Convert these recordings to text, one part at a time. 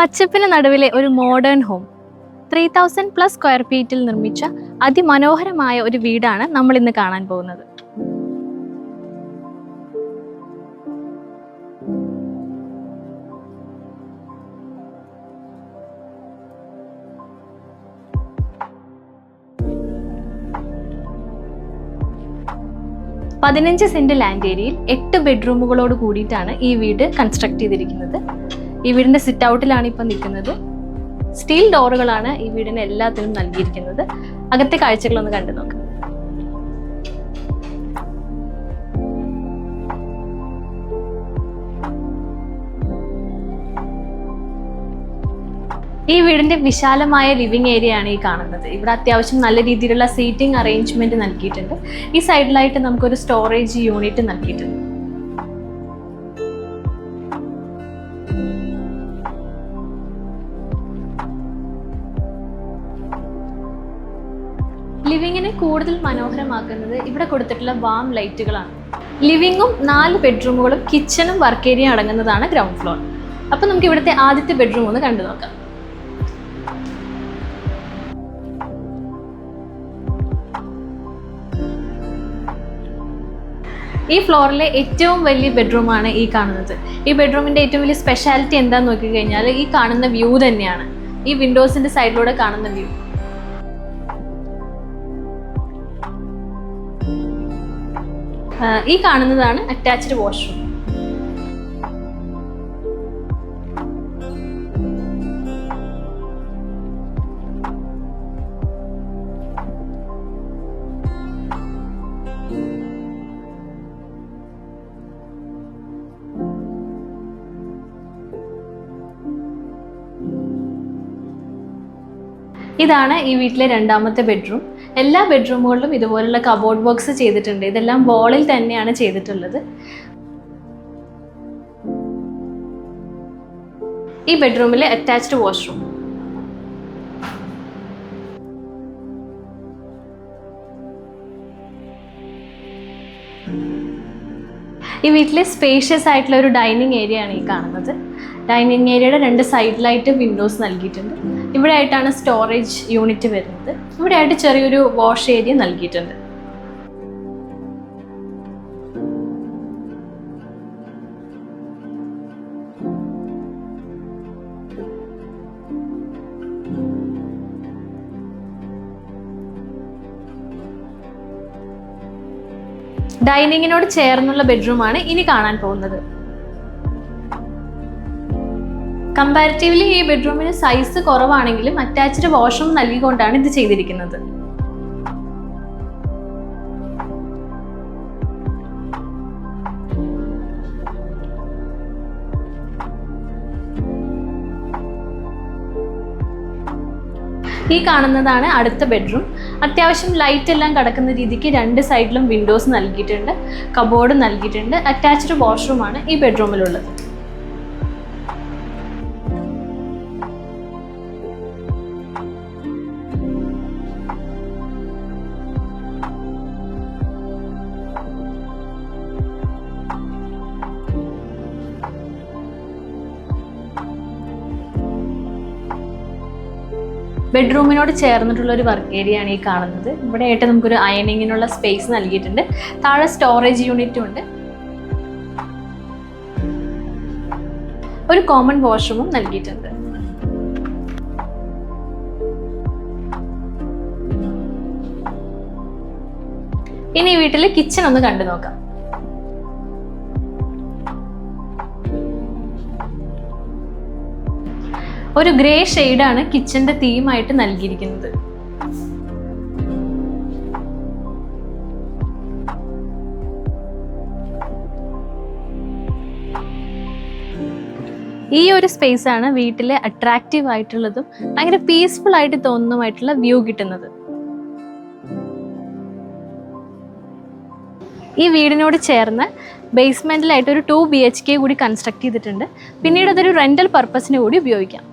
പച്ചപ്പിന് നടുവിലെ ഒരു modern home 3000+ square ഫീറ്റിൽ നിർമ്മിച്ച അതിമനോഹരമായ ഒരു വീടാണ് നമ്മൾ ഇന്ന് കാണാൻ പോകുന്നത്. പതിനഞ്ച് സെന്റ് ലാൻഡ് ഏരിയയിൽ 8 ബെഡ്റൂമുകളോട് കൂടിയിട്ടാണ് ഈ വീട് കൺസ്ട്രക്ട് ചെയ്തിരിക്കുന്നത്. ഈ വീടിന്റെ സിറ്റ് ഔട്ടിലാണ് ഇപ്പം നിൽക്കുന്നത്. സ്റ്റീൽ ഡോറുകളാണ് ഈ വീടിന് എല്ലാത്തിനും നൽകിയിരിക്കുന്നത്. അകത്തെ കാഴ്ചകളൊന്ന് കണ്ടു നോക്കാം. ഈ വീടിന്റെ വിശാലമായ ലിവിംഗ് ഏരിയ ആണ് ഈ കാണുന്നത്. ഇവിടെ അത്യാവശ്യം നല്ല രീതിയിലുള്ള സീറ്റിംഗ് അറേഞ്ച്മെന്റ് നൽകിയിട്ടുണ്ട്. ഈ സൈഡിലായിട്ട് നമുക്കൊരു സ്റ്റോറേജ് യൂണിറ്റ് നൽകിയിട്ടുണ്ട്. ലിവിങ്ങിനെ കൂടുതൽ മനോഹരമാക്കുന്നത് ഇവിടെ കൊടുത്തിട്ടുള്ള വാം ലൈറ്റുകളാണ്. ലിവിങ്ങും 4 ബെഡ്റൂമുകളും കിച്ചണും വർക്ക് ഏരിയ അടങ്ങുന്നതാണ് ഗ്രൗണ്ട് ഫ്ലോർ. അപ്പൊ നമുക്ക് ഇവിടുത്തെ ആദ്യത്തെ ബെഡ്റൂം ഒന്ന് കണ്ടു നോക്കാം. ഈ ഫ്ലോറിലെ ഏറ്റവും വലിയ ബെഡ്റൂമാണ് ഈ കാണുന്നത്. ഈ ബെഡ്റൂമിന്റെ ഏറ്റവും വലിയ സ്പെഷ്യാലിറ്റി എന്താന്ന് നോക്കി കഴിഞ്ഞാൽ ഈ കാണുന്ന വ്യൂ തന്നെയാണ്. ഈ വിൻഡോസിന്റെ സൈഡിലൂടെ കാണുന്ന വ്യൂ. ഈ കാണുന്നതാണ് അറ്റാച്ച്ഡ് വാഷ്റൂം. ഇതാണ് ഈ വീട്ടിലെ രണ്ടാമത്തെ ബെഡ്റൂം. എല്ലാ ബെഡ്റൂമുകളിലും ഇതുപോലുള്ള കബോർഡ് ബോക്സ് ചെയ്തിട്ടുണ്ട്. ഇതെല്ലാം വാളിൽ തന്നെയാണ് ചെയ്തിട്ടുള്ളത്. ഈ ബെഡ്റൂമിലെ അറ്റാച്ച്ഡ് വാഷ്റൂം. ഈ വീട്ടിലെ സ്പേഷ്യസ് ആയിട്ടുള്ള ഒരു ഡൈനിങ് ഏരിയ ആണ് ഈ കാണുന്നത്. ഡൈനിങ് ഏരിയയുടെ 2 സൈഡിലായിട്ട് വിൻഡോസ് നൽകിയിട്ടുണ്ട്. ഇവിടെ ആയിട്ടാണ് സ്റ്റോറേജ് യൂണിറ്റ് വരുന്നത്. ഇവിടെ ആയിട്ട് ചെറിയൊരു വാഷ് ഏരിയ നൽകിയിട്ടുണ്ട്. ഡൈനിങ്ങിനോട് ചേർന്നുള്ള ബെഡ്റൂമാണ് ഇനി കാണാൻ പോകുന്നത്. കമ്പാരിറ്റീവ്ലി ഈ ബെഡ്റൂമിന് സൈസ് കുറവാണെങ്കിലും അറ്റാച്ച്ഡ് വാഷ്റൂം നൽകിക്കൊണ്ടാണ് ഇത് ചെയ്തിരിക്കുന്നത്. ഈ കാണുന്നതാണ് അടുത്ത ബെഡ്റൂം. അത്യാവശ്യം ലൈറ്റ് എല്ലാം കടക്കുന്ന രീതിക്ക് 2 സൈഡിലും വിൻഡോസ് നൽകിയിട്ടുണ്ട്. കബോർഡ് നൽകിയിട്ടുണ്ട്. അറ്റാച്ച്ഡ് വാഷ്റൂമാണ് ഈ ബെഡ്റൂമിലുള്ളത്. ബെഡ്റൂമിനോട് ചേർന്നിട്ടുള്ള ഒരു വർക്ക് ഏരിയ ആണ് ഈ കാണുന്നത്. ഇവിടെ ആയിട്ട് നമുക്കൊരു അയണിങ്ങിനുള്ള സ്പേസ് നൽകിയിട്ടുണ്ട്. താഴെ സ്റ്റോറേജ് യൂണിറ്റും ഉണ്ട്. ഒരു കോമൺ വാഷ്റൂമും നൽകിയിട്ടുണ്ട്. ഇനി ഈ വീട്ടിലെ കിച്ചൺ ഒന്ന് കണ്ടു നോക്കാം. ഒരു ഗ്രേ ഷെയ്ഡാണ് കിച്ചന്റെ തീമായിട്ട് നൽകിയിരിക്കുന്നത്. ഈ ഒരു സ്പേസ് ആണ് വീട്ടിലെ അട്രാക്റ്റീവ് ആയിട്ടുള്ളതും ഭയങ്കര പീസ്ഫുൾ ആയിട്ട് തോന്നുന്നതുമായിട്ടുള്ള വ്യൂ കിട്ടുന്നത്. ഈ വീടിനോട് ചേർന്ന് ബേസ്മെന്റിലായിട്ട് ഒരു 2 BHK കൂടി കൺസ്ട്രക്ട് ചെയ്തിട്ടുണ്ട്. പിന്നീട് അതൊരു റെന്റൽ പർപ്പസിന് കൂടി ഉപയോഗിക്കാം.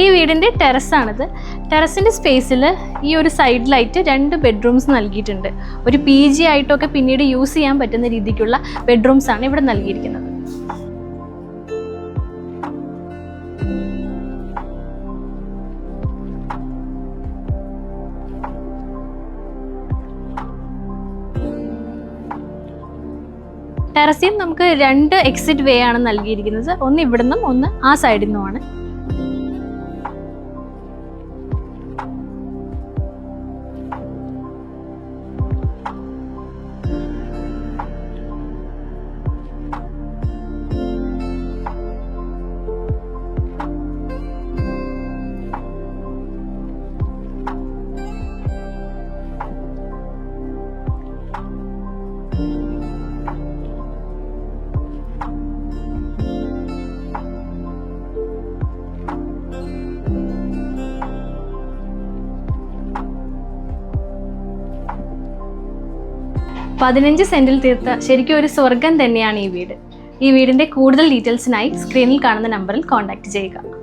ഈ വീടിൻ്റെ ടെറസാണിത്. ടെറസിൻ്റെ സ്പേസിൽ ഈ ഒരു സൈഡിലായിട്ട് 2 ബെഡ്റൂംസ് നൽകിയിട്ടുണ്ട്. ഒരു PG ആയിട്ടൊക്കെ പിന്നീട് യൂസ് ചെയ്യാൻ പറ്റുന്ന രീതിക്കുള്ള ബെഡ്റൂംസാണ് ഇവിടെ നൽകിയിരിക്കുന്നത്. ടെറസിൽ നമുക്ക് 2 എക്സിറ്റ് വേ ആണ് നൽകിയിരിക്കുന്നത്. ഒന്ന് ഇവിടുന്നും ഒന്ന് ആ സൈഡിൽ നിന്നുമാണ്. പതിനഞ്ച് സെന്റിൽ തീർത്ത ശരിക്കും ഒരു സ്വർഗം തന്നെയാണ് ഈ വീട്. ഈ വീടിൻ്റെ കൂടുതൽ ഡീറ്റെയിൽസിനായി സ്ക്രീനിൽ കാണുന്ന നമ്പറിൽ കോൺടാക്റ്റ് ചെയ്യുക.